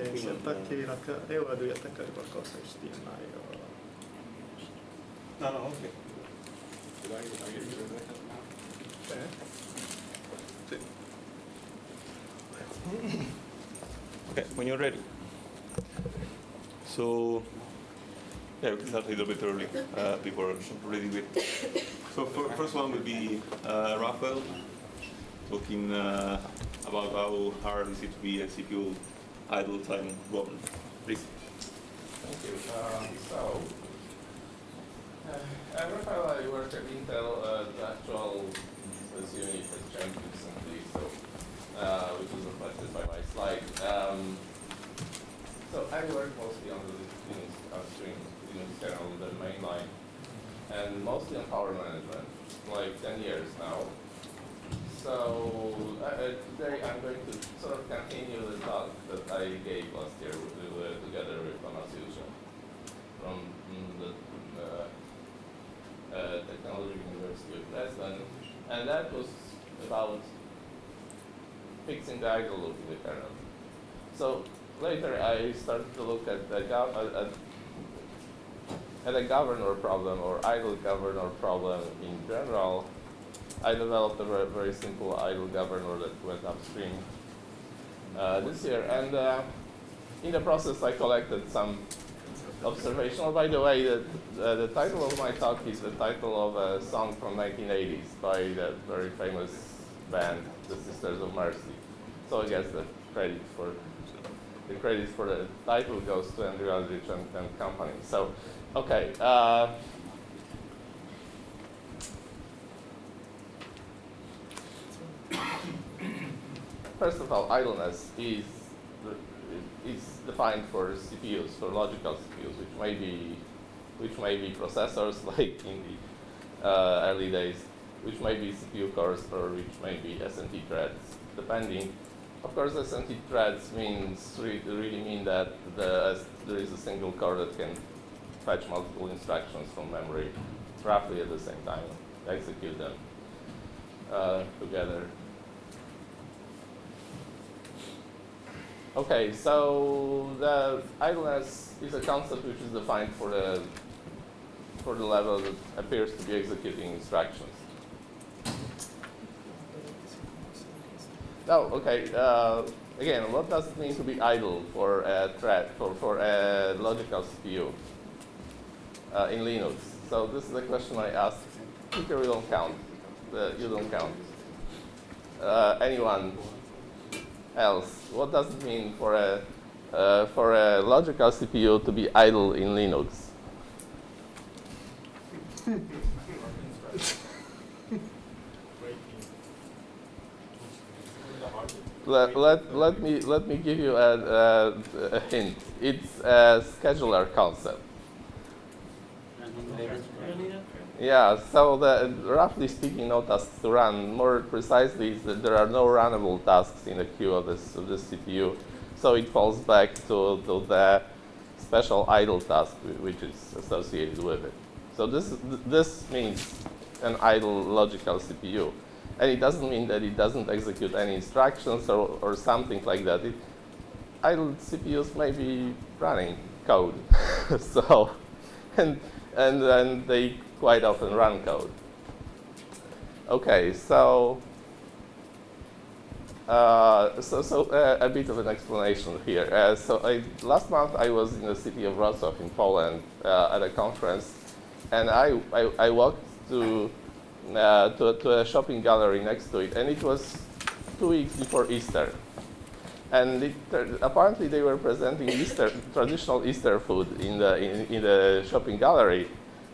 infatti io vado a attaccare qualcosa HTML. No, ok. Okay, when you're ready. So, yeah, we can start a little bit early. People are ready with. So, first one will be Rafael, talking about how hard is it to be a CPU idle time governor. Please. Thank you. Rafael, I work at Intel. The actual business unit has changed recently, so which is reflected by my slide. So I work mostly on the Linux upstream, Linux kernel, the main line, and mostly on power management, like 10 years now. So today I'm going to sort of continue the talk that I gave last year together with Wysocki from the Technology University of Dresden, and that was about fixing the idle loop in the kernel. So later I started to look at a governor problem or idle governor problem in general. I developed a very simple idle governor that went upstream this year, and in the process I collected some observational. By the way, the title of my talk is the title of a song from 1980s by that very famous band, the Sisters of Mercy. So I guess the credit for the title goes to Andrew Aldrich and company. So, okay. First of all, idleness is defined for CPUs, for logical CPUs, which may be processors like in the early days, which may be CPU cores, or which may be SNT threads, depending. Of course, SNT threads really mean that there is a single core that can fetch multiple instructions from memory roughly at the same time, execute them together. Okay, so the idleness is a concept which is defined for the level that appears to be executing instructions. Now, okay, again, what does it mean to be idle for a thread, for a logical CPU in Linux? So this is a question I asked. Peter, you don't count. You don't count. Anyone else? What does it mean for a logical CPU to be idle in Linux? Let me give you a hint. It's a scheduler concept. Yeah, so roughly speaking, no tasks to run. More precisely, is that there are no runnable tasks in the queue of this CPU. So it falls back to the special idle task which is associated with it. So this means an idle logical CPU. And it doesn't mean that it doesn't execute any instructions or something like that. Idle CPUs may be running code. So, and they quite often run code. Okay, so a bit of an explanation here. Last month I was in the city of Wrocław in Poland at a conference, and I walked to a shopping gallery next to it, and it was 2 weeks before Easter. And apparently they were presenting traditional Easter food in the shopping gallery,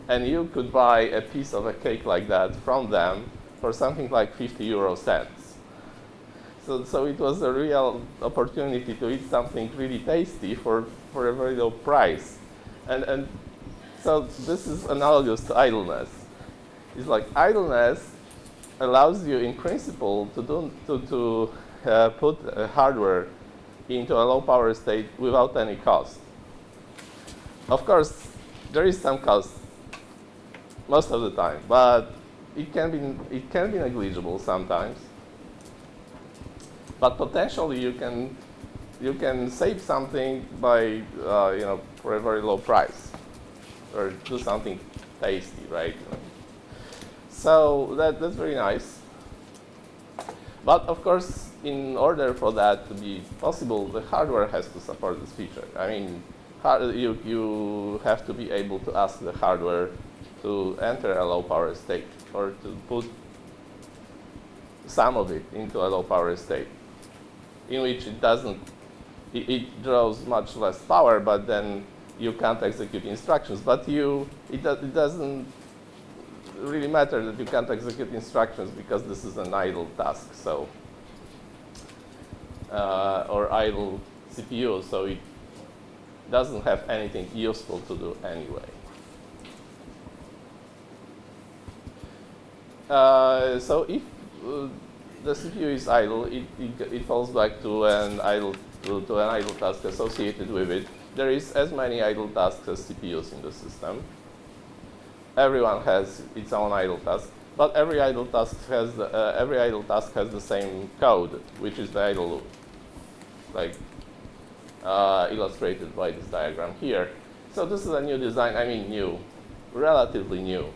and you could buy a piece of a cake like that from them for something like 50 euro cents. So it was a real opportunity to eat something really tasty for a very low price. And so this is analogous to idleness. It's like idleness allows you, in principle, to put hardware into a low power state without any cost. Of course, there is some cost most of the time, but it can be negligible sometimes. But potentially, you can you can save something by for a very low price, or do something tasty, right? So that's very nice. But of course, in order for that to be possible, the hardware has to support this feature. I mean, you have to be able to ask the hardware to enter a low power state, or to put some of it into a low power state, in which it draws much less power, but then you can't execute instructions. But it doesn't really matter that you can't execute instructions, because this is an idle task, so or idle CPU, so it doesn't have anything useful to do anyway. So if the CPU is idle, it falls back to an idle task associated with it. There is as many idle tasks as CPUs in the system. Everyone has its own idle task, but every idle task has the same code, which is the idle loop, like illustrated by this diagram here. So this is a new design. I mean, new, relatively new.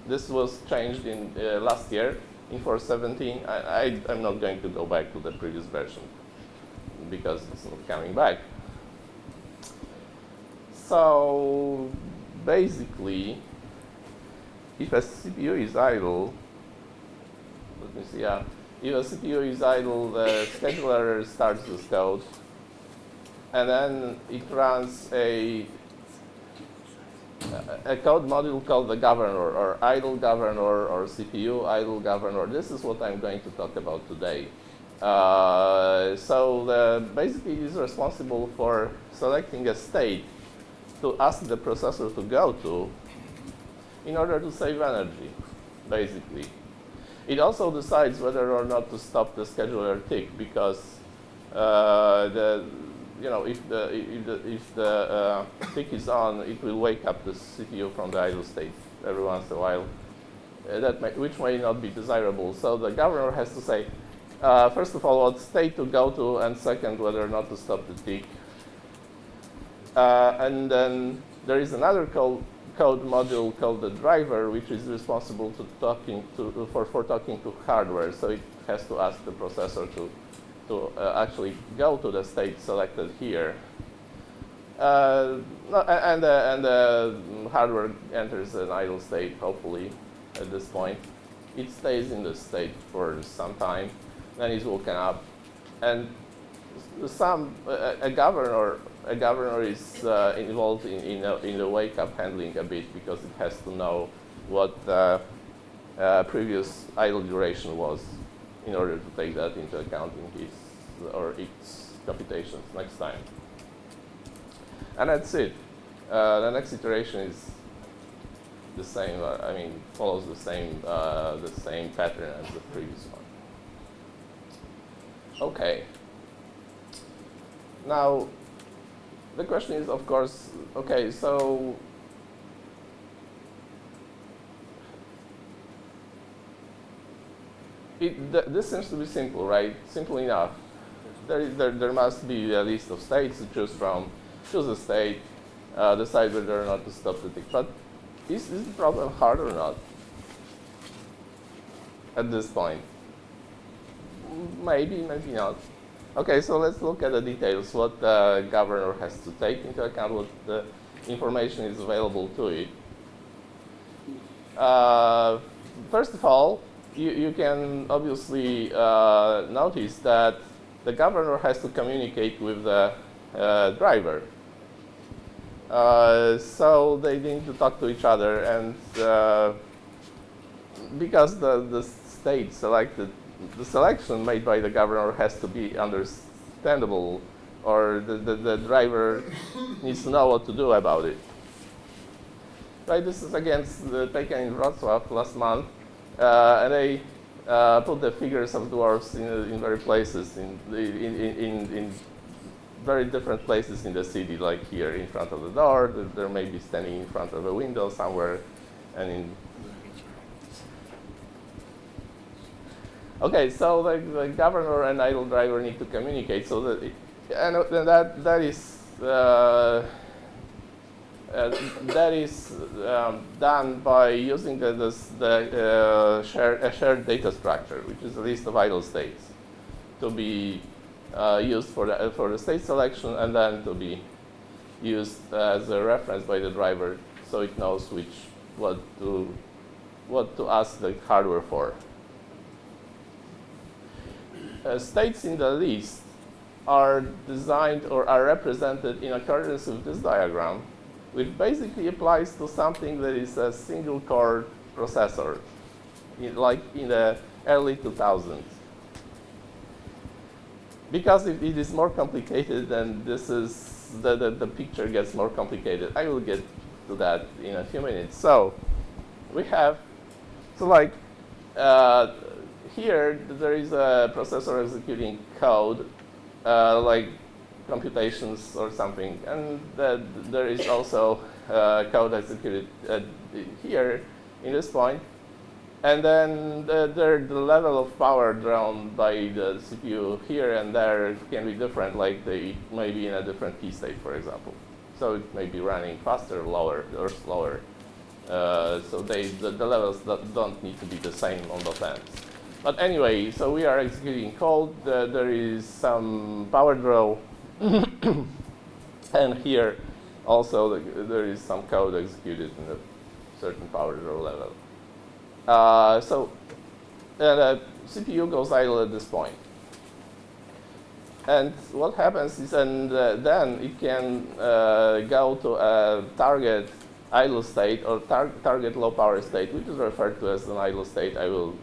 This was changed in last year in 4.17. I'm not going to go back to the previous version because it's not coming back. So basically, if a CPU is idle, let me see, yeah. If a CPU is idle, the scheduler starts this code, and then it runs a code module called the governor, or idle governor, or CPU idle governor. This is what I'm going to talk about today. Basically, it is responsible for selecting a state to ask the processor to go to in order to save energy, basically. It also decides whether or not to stop the scheduler tick, because if the tick is on, it will wake up the CPU from the idle state every once in a while, which may not be desirable. So the governor has to say, first of all, what state to go to, and second, whether or not to stop the tick. And then there is another code module called the driver, which is responsible for talking to hardware. So it has to ask the processor to actually go to the state selected here. And the hardware enters an idle state, hopefully, at this point. It stays in the state for some time, then it's woken up. And a governor is involved in the wake-up handling a bit, because it has to know what the previous idle duration was in order to take that into account in its computations next time. And that's it. The next iteration is the same. Follows the same pattern as the previous one. Okay. Now, the question is, of course, okay, so this seems to be simple, right? Simple enough. There must be a list of states to choose from. Choose a state, decide whether or not to stop the tick. But is the problem hard or not at this point? Maybe, maybe not. Okay, so let's look at the details, what the governor has to take into account, what the information is available to it. First of all, you can obviously notice that the governor has to communicate with the driver. So they need to talk to each other, and because the state selected, the selection made by the governor has to be understandable, or the driver needs to know what to do about it. Right, this is again taken in Wrocław last month, and they put the figures of dwarfs in various places, in very different places in the city, like here in front of the door. There may be standing in front of a window somewhere, and in Okay, so the governor and idle driver need to communicate. So that is done by using a shared data structure, which is a list of idle states, to be used for the state selection, and then to be used as a reference by the driver, so it knows what to ask the hardware for. States in the list are designed or are represented in accordance with this diagram, which basically applies to something that is a single core processor, like in the early 2000s. Because if it is more complicated, then the picture gets more complicated. I will get to that in a few minutes. So we have, here there is a processor executing code, like computations or something, and there is also code executed here in this point, and then the level of power drawn by the CPU here and there can be different, like they may be in a different key state, for example. So it may be running faster, lower, or slower. So the levels don't need to be the same on both ends. But anyway, so we are executing code. There is some power draw. And here also there is some code executed in a certain power draw level. So the CPU goes idle at this point. And what happens is, then it can go to a target idle state or target low power state, which is referred to as an idle state. I will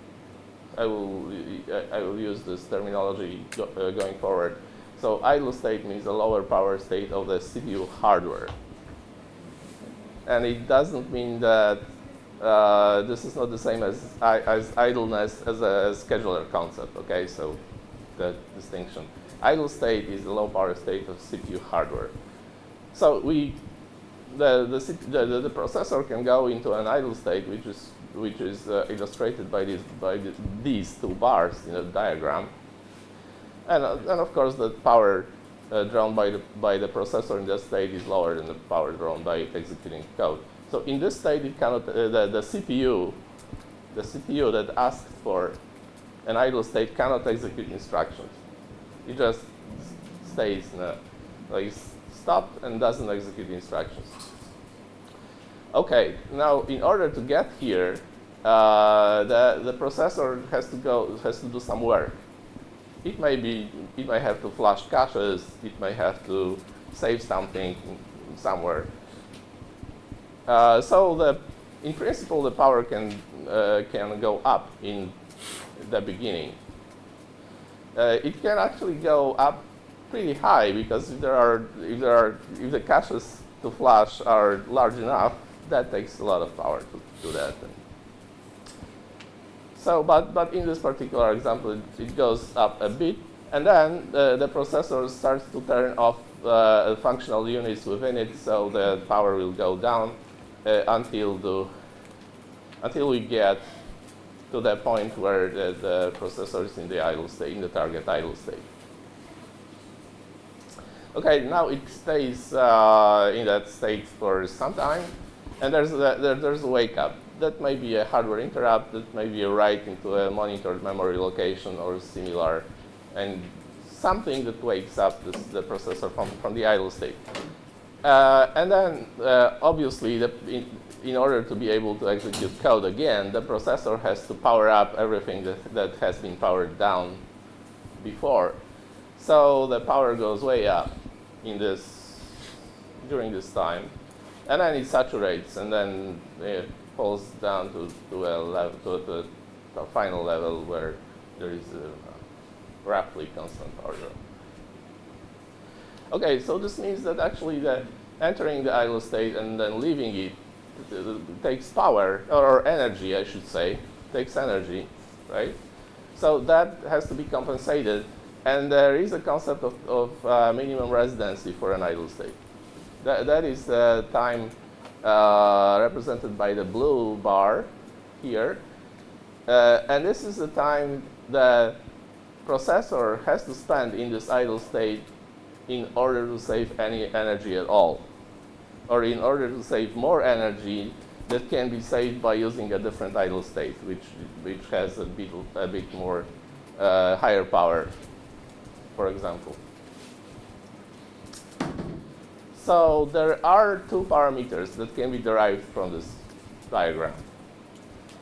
use this terminology going forward. So idle state means a lower power state of the CPU hardware. And it doesn't mean that this is not the same as idleness as a scheduler concept, okay? So the distinction. Idle state is the low power state of CPU hardware. So the processor can go into an idle state, which is illustrated by these two bars in the diagram. And of course, the power drawn by the processor in this state is lower than the power drawn by executing code. So in this state, it cannot the CPU that asks for an idle state cannot execute instructions. It just stays like stopped and doesn't execute instructions. Okay, now in order to get here, the processor has to do some work. It may have to flush caches. It may have to save something somewhere. So in principle, the power can go up in the beginning. It can actually go up pretty high, because if the caches to flush are large enough, that takes a lot of power to do that. So, but in this particular example, it goes up a bit, and then the processor starts to turn off functional units within it, so the power will go down until we get to the point where the processor is in the idle state, in the target idle state. Okay, now it stays in that state for some time, and there's a wake up. That may be a hardware interrupt, that may be a write into a monitored memory location or similar, and something that wakes up the processor from the idle state. And then, obviously, in order to be able to execute code again, the processor has to power up everything that has been powered down before. So the power goes way up during this time, and then it saturates, and then it falls down to a final level where there is a roughly constant power draw. Okay, so this means that actually entering the idle state and then leaving it takes power, or energy, I should say, takes energy, right? So that has to be compensated, and there is a concept of minimum residency for an idle state. That is the time represented by the blue bar here, and this is the time the processor has to spend in this idle state in order to save any energy at all, or in order to save more energy that can be saved by using a different idle state, which has a bit more higher power, for example. So there are two parameters that can be derived from this diagram.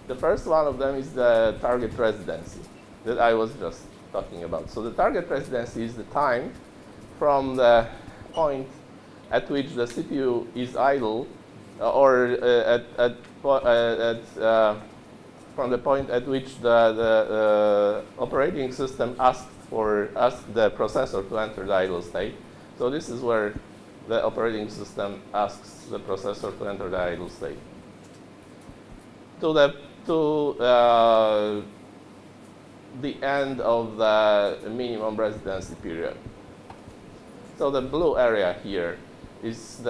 The first one of them is the target residency that I was just talking about. So the target residency is the time from the point at which the CPU is idle, or from the point at which the operating system asks the processor to enter the idle state. So this is where the operating system asks the processor to enter the idle state. To the end of the minimum residency period. So the blue area here is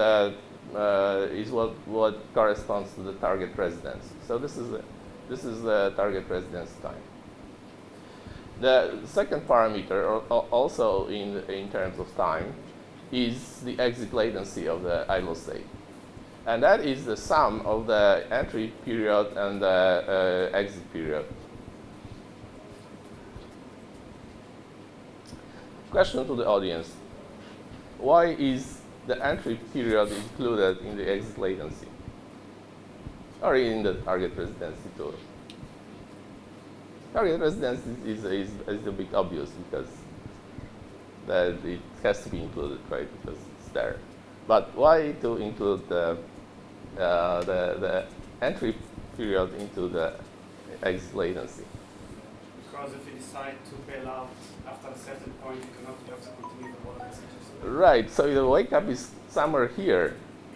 what corresponds to the target residency. So this is the target residence time. The second parameter, also in terms of time, is the exit latency of the idle state. And that is the sum of the entry period and the exit period. Question to the audience. Why is the entry period included in the exit latency? Or in the target residency too? Target residency is a bit obvious because it has to be included, right? Because it's there. But why to include the entry period into the exit latency? Because if you decide to bail out after a certain point, you cannot just continue the whole messages. Right. So if the wake up is somewhere here,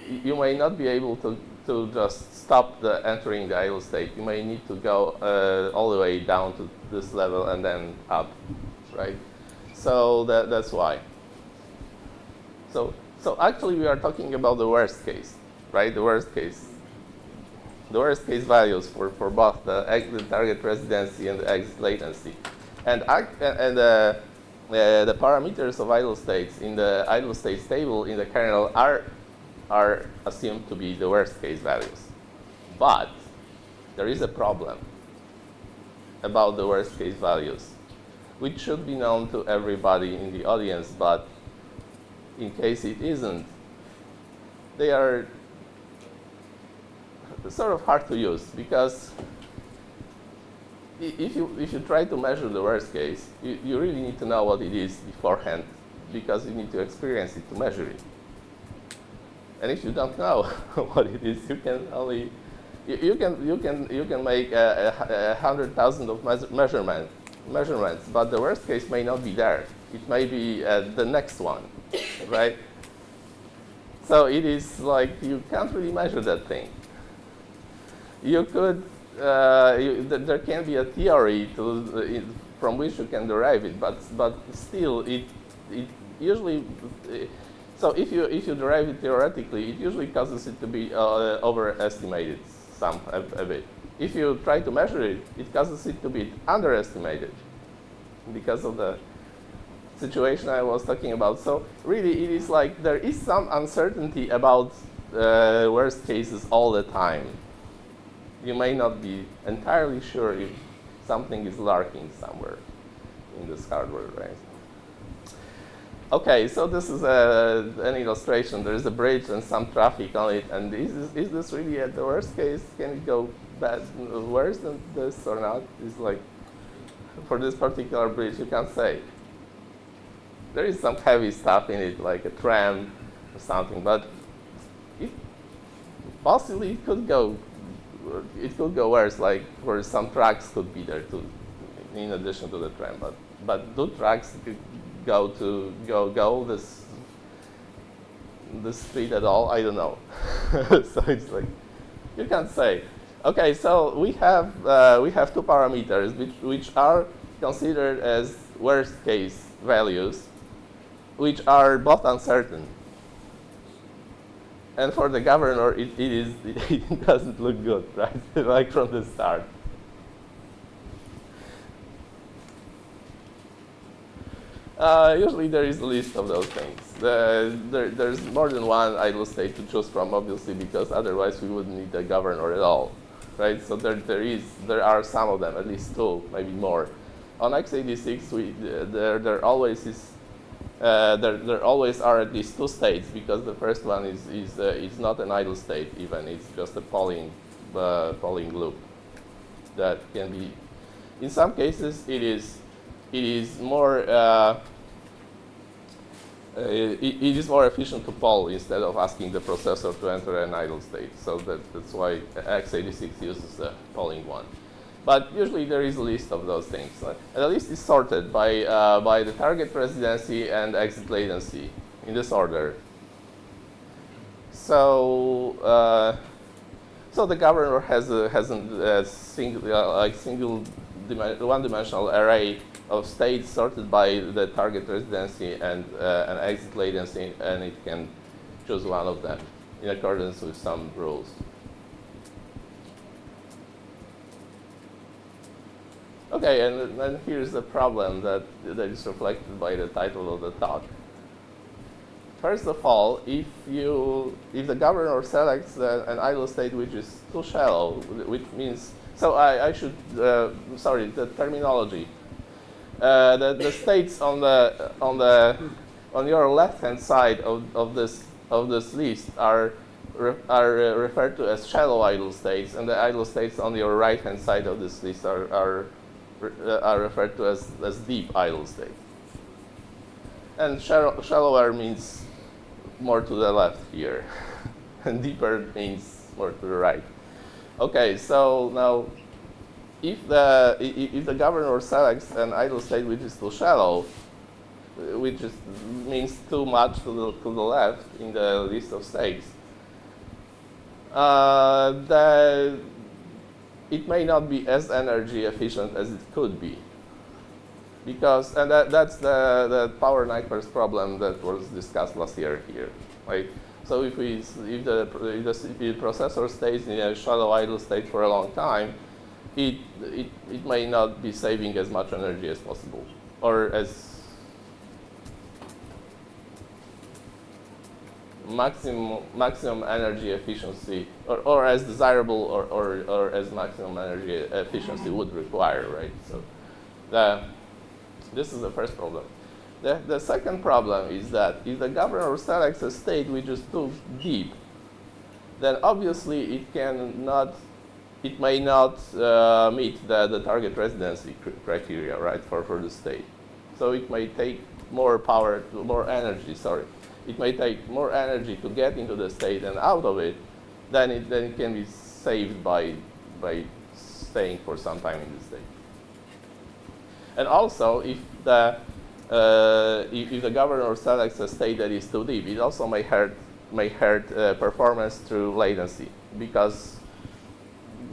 you may not be able to just stop the entering the idle state. You may need to go all the way down to this level and then up, right? So that's why. So actually we are talking about the worst case, right? The worst case values for both the target residency and the exit latency, and the parameters of idle states in the idle states table in the kernel are assumed to be the worst case values. But there is a problem about the worst case values, which should be known to everybody in the audience, but in case it isn't, they are sort of hard to use, because if you try to measure the worst case, you really need to know what it is beforehand, because you need to experience it to measure it. And if you don't know what it is, you can only you can make 100,000 of measurements, but the worst case may not be there. It may be the next one, right? So it is like you can't really measure that thing. You could there can be a theory from which you can derive it, but still it usually. So if you derive it theoretically, it usually causes it to be overestimated a bit. If you try to measure it, it causes it to be underestimated because of the situation I was talking about. So really, it is like there is some uncertainty about worst cases all the time. You may not be entirely sure if something is lurking somewhere in this hardware, right? Okay, so this is an illustration. There is a bridge and some traffic on it, and is this really at the worst case? Can it go worse than this or not? It's like, for this particular bridge, you can't say. There is some heavy stuff in it, like a tram or something, but possibly it could go worse, like where some trucks could be there too, in addition to the tram. But do trucks go this street at all? I don't know. So it's like you can't say. Okay, so we have two parameters which are considered as worst case values, which are both uncertain. And for the governor, it doesn't look good, right? Like from the start. Usually there is a list of those things. There's more than one idle state to choose from, obviously, because otherwise we wouldn't need a governor at all, right? So there are some of them, at least two, maybe more. On x86, there always are at least two states, because the first one is not an idle state even. It's just a polling loop that can be. In some cases, it is more efficient to poll instead of asking the processor to enter an idle state. So that's why x86 uses the polling one. But usually there is a list of those things. And the list is sorted by the target presidency and exit latency in this order. So the governor has a single one-dimensional array of states sorted by the target residency and an exit latency, and it can choose one of them in accordance with some rules. Okay, and then here's the problem that is reflected by the title of the talk. First of all, if the governor selects an idle state which is too shallow, which means, so I should, sorry, the terminology. The states on your left-hand side of this list are referred to as shallow idle states, and the idle states on your right-hand side of this list are referred to as deep idle states. And shallower means more to the left here, and deeper means more to the right. Okay, so now if the governor selects an idle state which is too shallow, which means too much to the left in the list of states, it may not be as energy efficient as it could be, because that's the power nightmares problem that was discussed last year here, right? So if the CPU processor stays in a shallow idle state for a long time, it may not be saving as much energy as possible, or as maximum energy efficiency, or as desirable, or as maximum energy efficiency would require, right? So this is the first problem. The second problem is that if the governor selects a state which is too deep, then obviously it may not meet the target residency criteria, right, for the state. So it may take more energy, sorry. It may take more energy to get into the state and out of it than it can be saved by staying for some time in the state. And also, if the governor selects a state that is too deep, it also may hurt performance through latency, because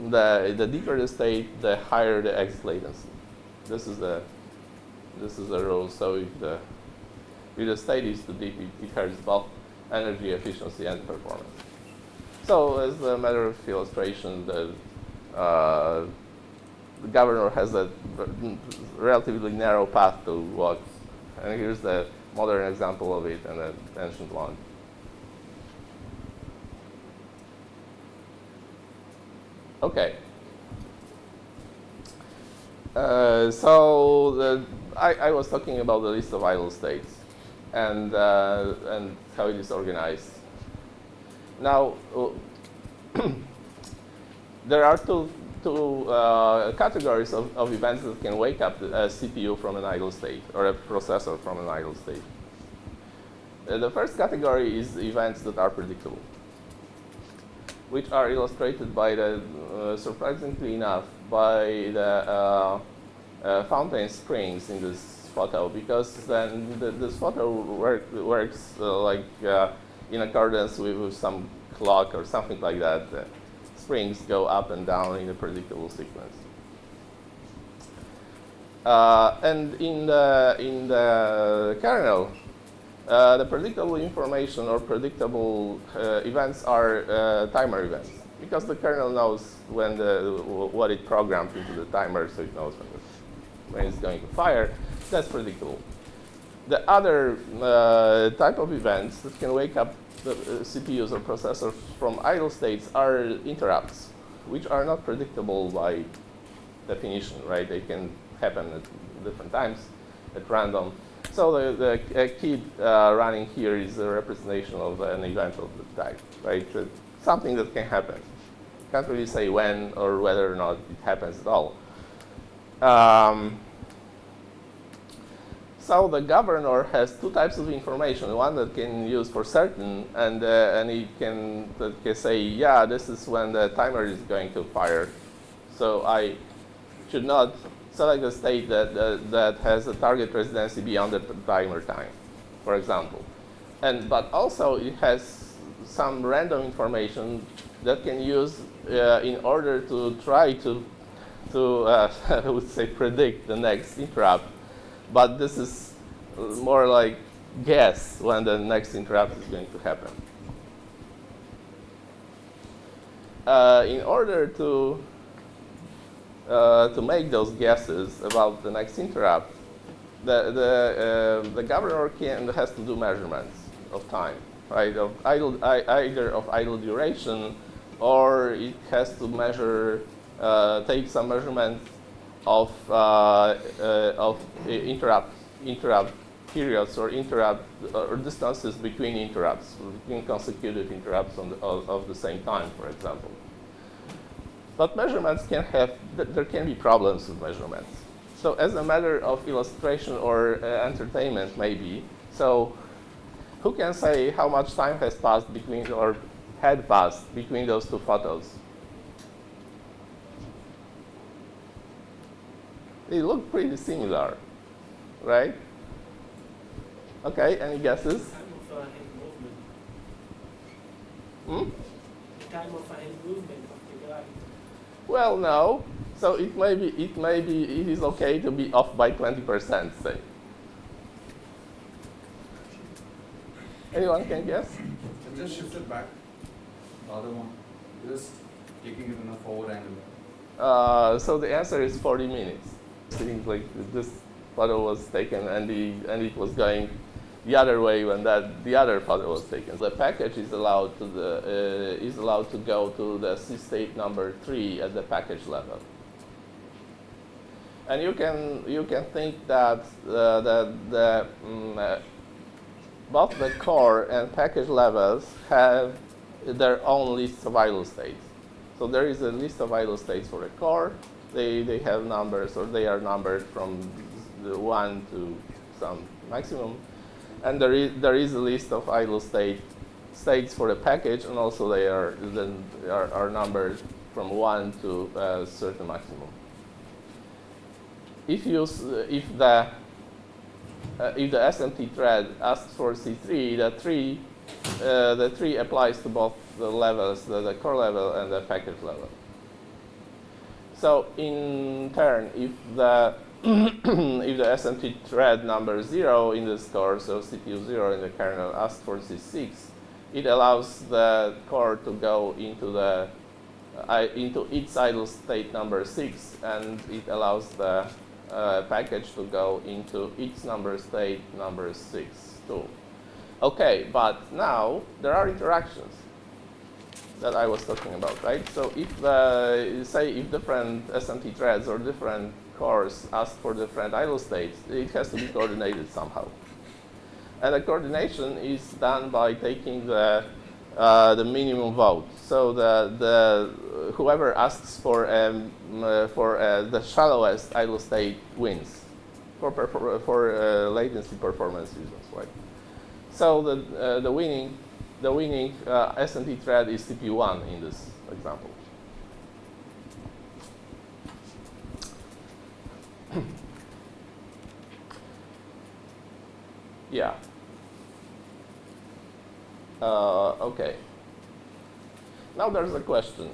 the deeper the state, the higher the exit latency. This is the rule. So if the state is too deep, it hurts both energy efficiency and performance. So as a matter of illustration, the governor has a relatively narrow path to walk, and here's the modern example of it and the ancient one. Okay. So I was talking about the list of idle states and how it is organized. Now, there are two categories of events that can wake up a CPU from an idle state, or a processor from an idle state. The first category is events that are predictable, which are illustrated by surprisingly enough, by the fountain springs in this photo, because then this photo works in accordance with some clock or something like that. The springs go up and down in a predictable sequence. And in the kernel, the predictable information or predictable events are timer events, because the kernel knows what it programmed into the timer, so it knows when it's going to fire. That's predictable. The other type of events that can wake up the CPUs or processors from idle states are interrupts, which are not predictable by definition, right? They can happen at different times, at random. So the kid running here is a representation of an event of the type, right? Something that can happen. Can't really say when or whether or not it happens at all. So the governor has two types of information. One that can use for certain, and it can say, yeah, this is when the timer is going to fire. So I should not select a state that has a target residency beyond the timer time, for example. But also it has some random information that can use in order to try to I would say predict the next interrupt. But this is more like guess when the next interrupt is going to happen. In order to make those guesses about the next interrupt, the governor has to do measurements of time, right? Of either of idle duration, or it has to measure, take some measurements of interrupt periods or distances between interrupts, between consecutive interrupts of the same time, for example. But measurements there can be problems with measurements. So as a matter of illustration or entertainment, maybe, so who can say how much time has passed between, or had passed between those two photos? They look pretty similar, right? Okay, any guesses? The time of hand movement. Hmm? The time of hand movement of the guy. Well, no. So it is okay to be off by 20%, say. Anyone can guess? Can just shift it back? The other one. Just taking it in a forward angle. So the answer is 40 minutes. Seems like this photo was taken and it was going the other way when the other photo was taken. The package is allowed to go to the C state number 3 at the package level. And you can think that both the core and package levels have their own lists of idle states. So there is a list of idle states for the core. They have numbers, or they are numbered from the 1 to some maximum. And there is a list of idle states for the package, and also they are numbered from 1 to a certain maximum. If the SMT thread asks for C3, the 3 applies to both the levels, the core level and the package level. So in turn, if the SMT thread number 0 in this core, so CPU 0 in the kernel, asks for C6, it allows the core to go into its idle state number 6, and it allows the package to go into its state number 6 too. Okay, but now there are interactions that I was talking about, right? So if if different SMT threads or different cores ask for different idle states, it has to be coordinated somehow. And the coordination is done by taking the minimum vote. So whoever asks for the shallowest idle state wins for latency performance reasons, right? So the winning SMT thread is CPU1 in this example. Yeah. Okay. Now there's a question.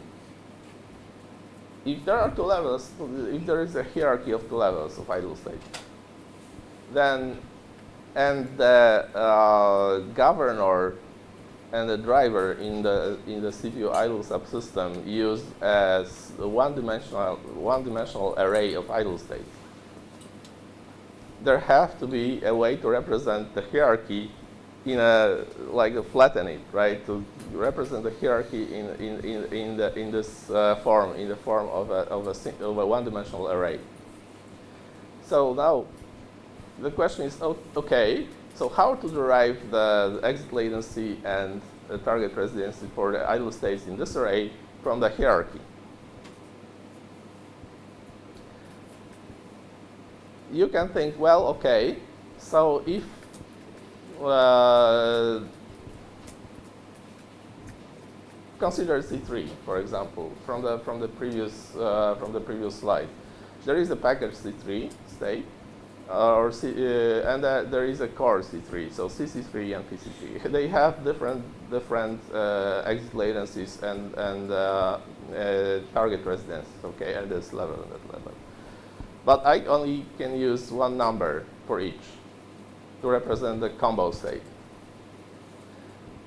If there are two levels, if there is a hierarchy of two levels of idle state, then the governor and the driver in the CPU idle subsystem used as a one-dimensional array of idle states, there have to be a way to represent the hierarchy in a, like a flatten it, right? To represent the hierarchy in this form, in the form of a one-dimensional array. So now the question is, okay, so how to derive the exit latency and the target residency for the idle states in this array from the hierarchy? You can think, well, okay, so if consider C3, for example, from the previous slide. There is a package C3 state, and there is a core C3, so CC3 and PC3. They have different exit latencies and target residence, okay, at this level and that level. But I only can use one number for each to represent the combo state.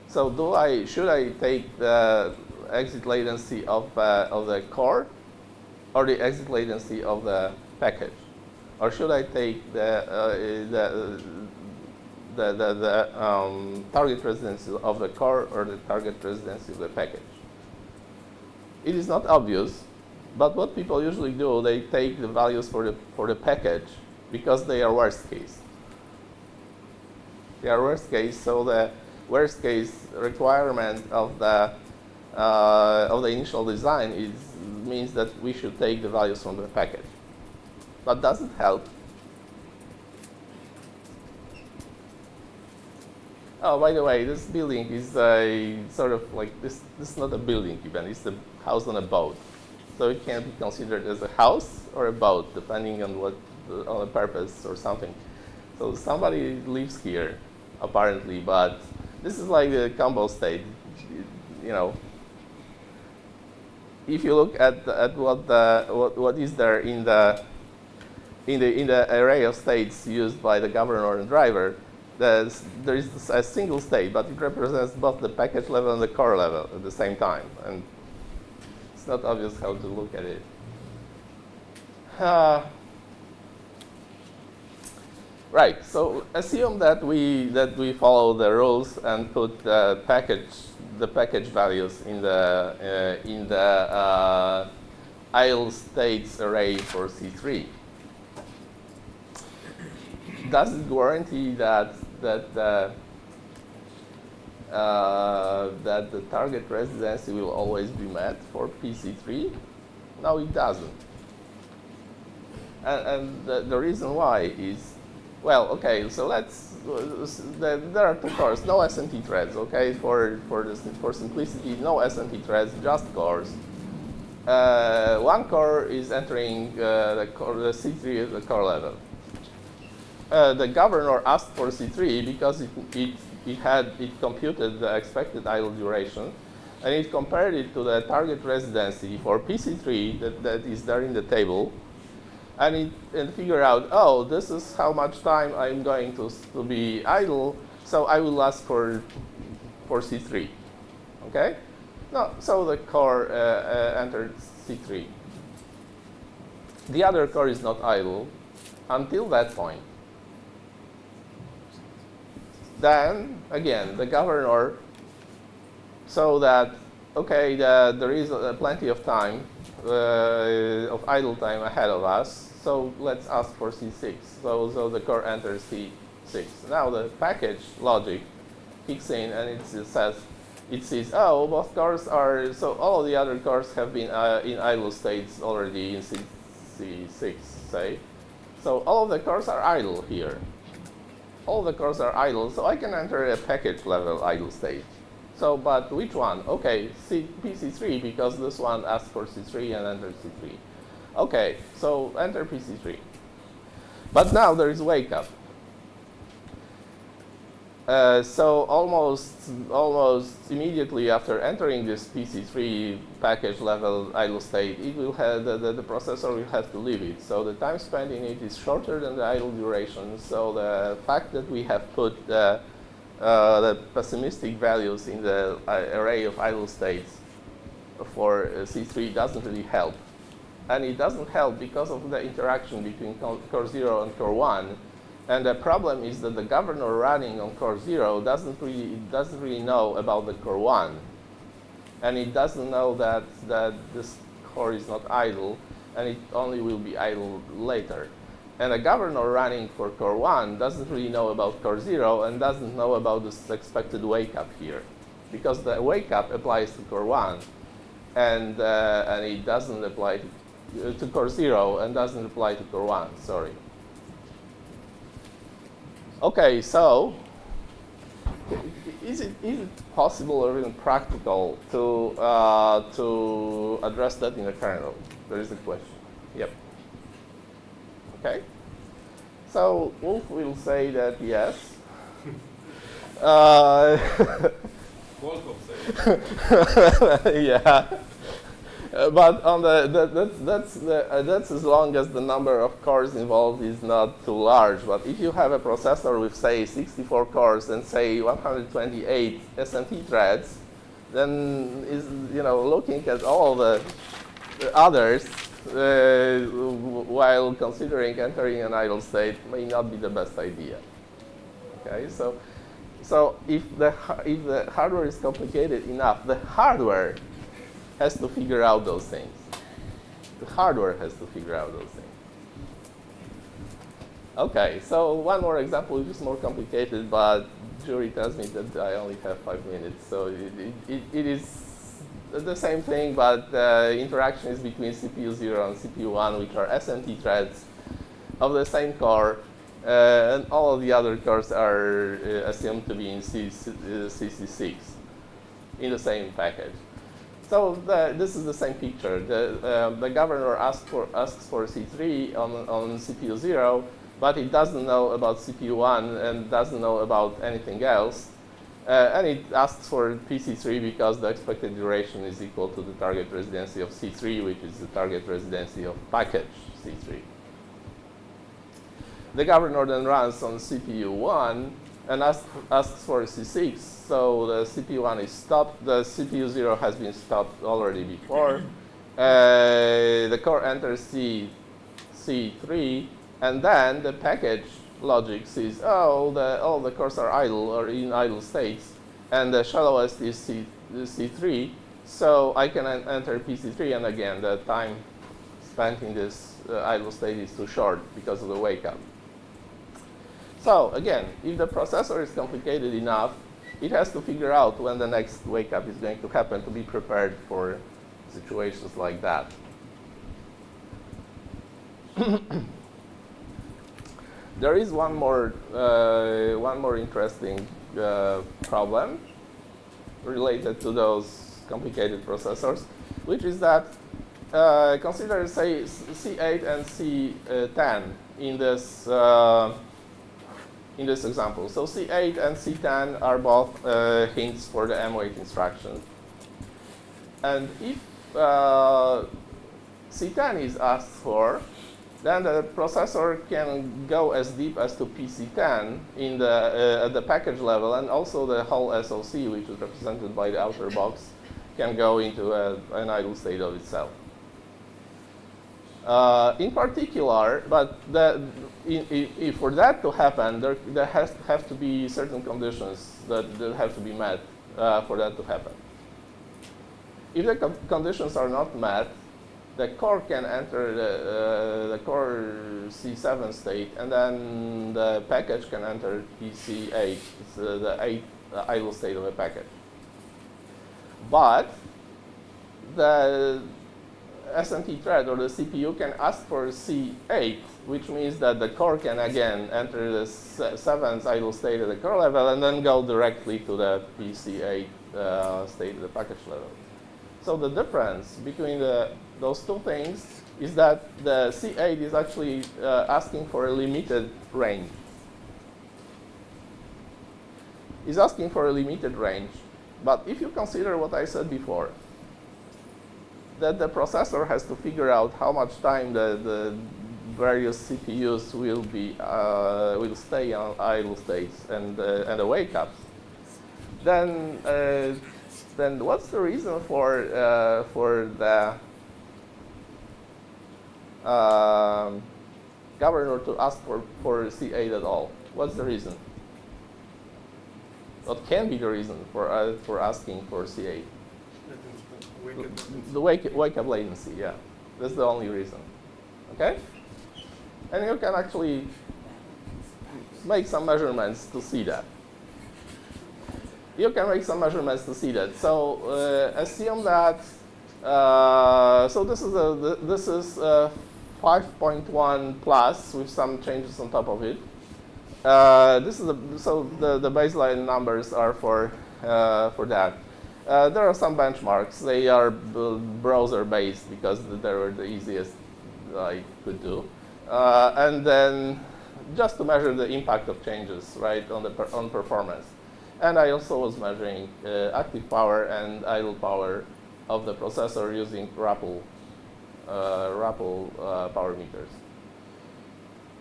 So should I take the exit latency of the core or the exit latency of the package? Or should I take the target residency of the core or the target residency of the package? It is not obvious, but what people usually do, they take the values for the package because they are worst case. They are worst case, so the worst case requirement of the initial design means that we should take the values from the package. But does it help? Oh, by the way, this building is a sort of like this is not a building even, it's a house on a boat. So it can be considered as a house or a boat, depending on on the purpose or something. So somebody lives here, apparently, but this is like the combo state. You know, if you look at what is there in the array of states used by the governor and driver, there is a single state, but it represents both the package level and the core level at the same time. And it's not obvious how to look at it. Right. So assume that we follow the rules and put the package values in the idle states array for C3. Does it guarantee that the target residency will always be met for PC3? No, it doesn't. And the reason why is, well, okay, so there are two cores, no SMT threads, okay, for simplicity, no SMT threads, just cores. One core is entering the C3 at the core level. The governor asked for C3 because it computed the expected idle duration, and it compared it to the target residency for PC3 that is there in the table, and figure out, oh, this is how much time I'm going to be idle, so I will ask for C3. Okay? No, so the core entered C3. The other core is not idle until that point. Then, again, the governor saw that, okay, there is plenty of time, of idle time ahead of us, so let's ask for C6. So the core enters C6. Now the package logic kicks in and it says, oh, both cores are, so all of the other cores have been in idle states already in C6, say. So all of the cores are idle here. All the cores are idle, so I can enter a package level idle state. So, but which one? Okay, PC3, because this one asked for C3 and entered C3. Okay, so enter PC3. But now there is wake up. So almost immediately after entering this PC3 package level idle state, it will have the processor will have to leave it. So the time spent in it is shorter than the idle duration. So the fact that we have put the pessimistic values in the array of idle states for C3 doesn't really help. And it doesn't help because of the interaction between core 0 and core 1. And the problem is that the governor running on core 0 doesn't really know about the core 1. And it doesn't know that this core is not idle, and it only will be idle later. And a governor running for core 1 doesn't really know about core 0 and doesn't know about this expected wake up here, because the wake up applies to core 1, and it doesn't apply to core 0 and doesn't apply to core 1. Sorry. Okay, so is it possible or even practical to address that in a kernel? There is a question. Yep. Okay. So Wolf will say that yes. Wolf will say. Yeah. But on that's as long as the number of cores involved is not too large. But if you have a processor with, say, 64 cores and, say, 128 SMT threads, then looking at all the others while considering entering an idle state may not be the best idea. Okay, so if the hardware is complicated enough, the hardware has to figure out those things. The hardware has to figure out those things. Okay, so one more example, which is more complicated, but jury tells me that I only have 5 minutes. So it is the same thing, but the interaction is between CPU 0 and CPU 1, which are SMT threads of the same core, and all of the other cores are assumed to be in CC6 in the same package. So this is the same picture. The governor asks for C3 on CPU 0, but it doesn't know about CPU 1 and doesn't know about anything else. And it asks for PC3 because the expected duration is equal to the target residency of C3, which is the target residency of package C3. The governor then runs on CPU 1 and asks for C6. So the CPU 1 is stopped. The CPU 0 has been stopped already before. The core enters C3, and then the package logic says, oh, all the cores are idle or in idle states, and the shallowest is C3, so I can enter PC3, and again, the time spent in this idle state is too short because of the wake up. So again, if the processor is complicated enough, it has to figure out when the next wake up is going to happen to be prepared for situations like that. There is one more interesting problem related to those complicated processors, which is that consider, say, C8 and C10 in this example. So C8 and C10 are both hints for the M-wait instruction. And if C10 is asked for, then the processor can go as deep as to PC10 in at the package level, and also the whole SoC, which is represented by the outer box, can go into an idle state of itself. In particular, but for that to happen, there have to be certain conditions that have to be met for that to happen. If the conditions are not met, the core can enter the core C7 state, and then the package can enter PC8, it's the 8th idle state of the package. But the SMT thread or the CPU can ask for C8, which means that the core can again enter the 7th idle state at the core level and then go directly to the PC8 state at the package level. So the difference between those two things is that the C8 is actually asking for a limited range. It's asking for a limited range, but if you consider what I said before, that the processor has to figure out how much time the various CPUs will stay on idle states and the wake ups, then what's the reason for governor to ask for C8 at all? What's the reason? What can be the reason for asking for C8? The wake-up latency, yeah. That's the only reason. Okay? And you can actually make some measurements to see that. So assume that. So this is 5.1 plus with some changes on top of it. So the baseline numbers are for that. There are some benchmarks. They are browser based because they were the easiest I could do. And then just to measure the impact of changes, right, on performance. And I also was measuring active power and idle power of the processor using RAPL power meters.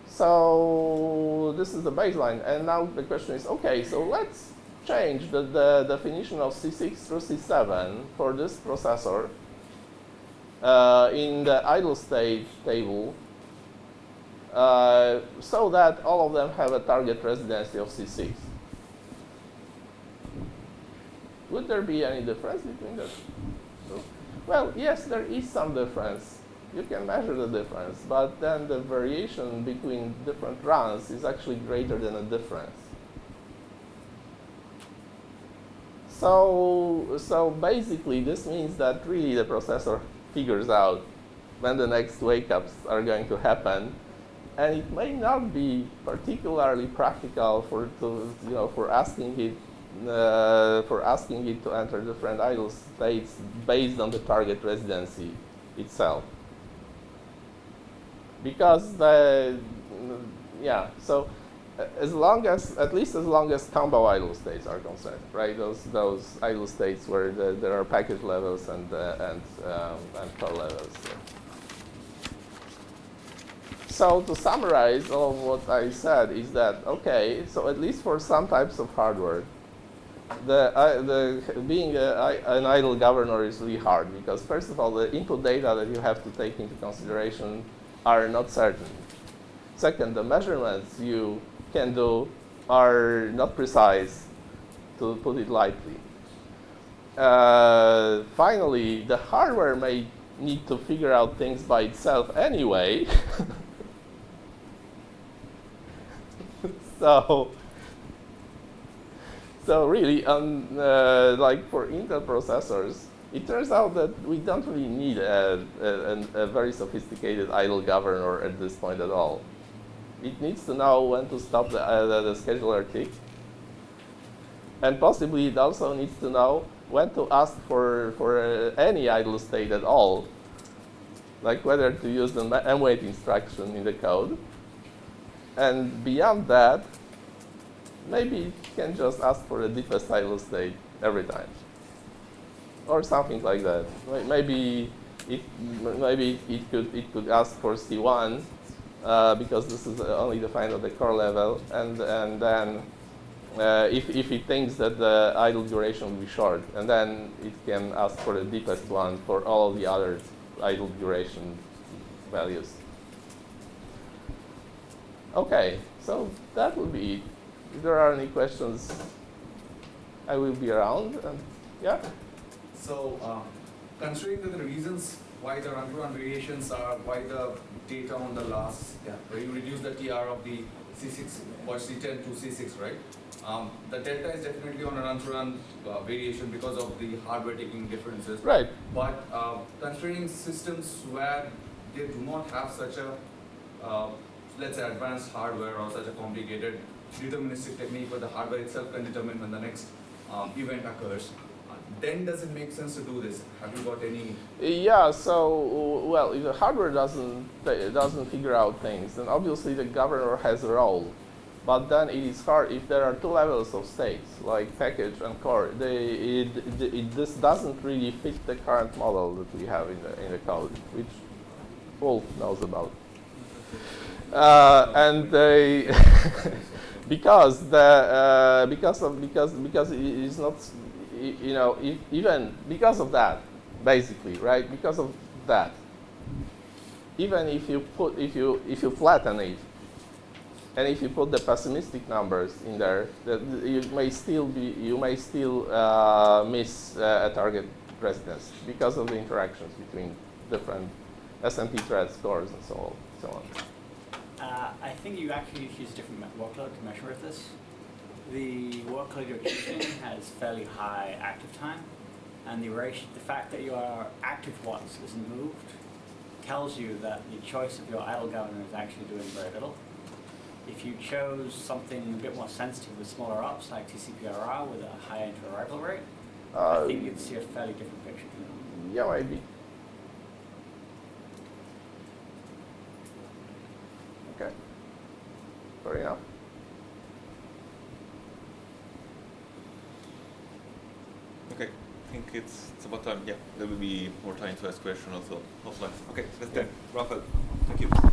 So this is the baseline, and now the question is, okay, so let's change the definition of C6 through C7 for this processor in the idle state table so that all of them have a target residency of C6. Would there be any difference between the two? Well, yes, there is some difference. You can measure the difference, but then the variation between different runs is actually greater than a difference. So basically, this means that really the processor figures out when the next wake-ups are going to happen, and it may not be particularly practical for asking it to enter different idle states based on the target residency itself. Because so at least as long as combo idle states are concerned, right? Those idle states where there are package levels and core levels. So to summarize all of what I said is that, okay, so at least for some types of hardware, being an idle governor is really hard because, first of all, the input data that you have to take into consideration are not certain. Second, the measurements you can do are not precise, to put it lightly. Finally, the hardware may need to figure out things by itself anyway. So really, like for Intel processors, it turns out that we don't really need a very sophisticated idle governor at this point at all. It needs to know when to stop the scheduler tick. And possibly it also needs to know when to ask for any idle state at all, like whether to use the mwait instruction in the code. And beyond that, maybe it can just ask for the deepest idle state every time, or something like that. Maybe it could ask for C1 because this is only defined at the core level, and then if it thinks that the idle duration will be short, and then it can ask for the deepest one for all the other idle duration values. Okay, so that would be it. If there are any questions, I will be around. And yeah. So, considering that the reasons why the run-to-run variations are why the data on the last, where you reduce the TR of the C6 or C10 to C6, right? The delta is definitely on a run-to-run variation because of the hardware taking differences. Right. But considering systems where they do not have such a, let's say, advanced hardware or such a complicated deterministic technique where the hardware itself can determine when the next event occurs, then does it make sense to do this? Have you got any? Yeah. So well, if the hardware doesn't figure out things, then obviously the governor has a role. But then it is hard if there are two levels of states, like package and core. This doesn't really fit the current model that we have in the code, which Wolf knows about. And they because it is not, even because of that, basically, right? Because of that, even if you flatten it, and if you put the pessimistic numbers in there, you may still miss a target residence because of the interactions between different S&P threat scores and so on. I think you actually use a different workload to measure this. The workload you're choosing has fairly high active time, and the fact that your active watts isn't moved tells you that the choice of your idle governor is actually doing very little. If you chose something a bit more sensitive with smaller ops, like TCPRR with a high inter-arrival rate, I think you'd see a fairly different picture. Yeah, maybe. Okay. Fair enough. Okay, I think it's about time. Yeah, there will be more time to ask questions also offline. Okay, let's go. Rafael, thank you.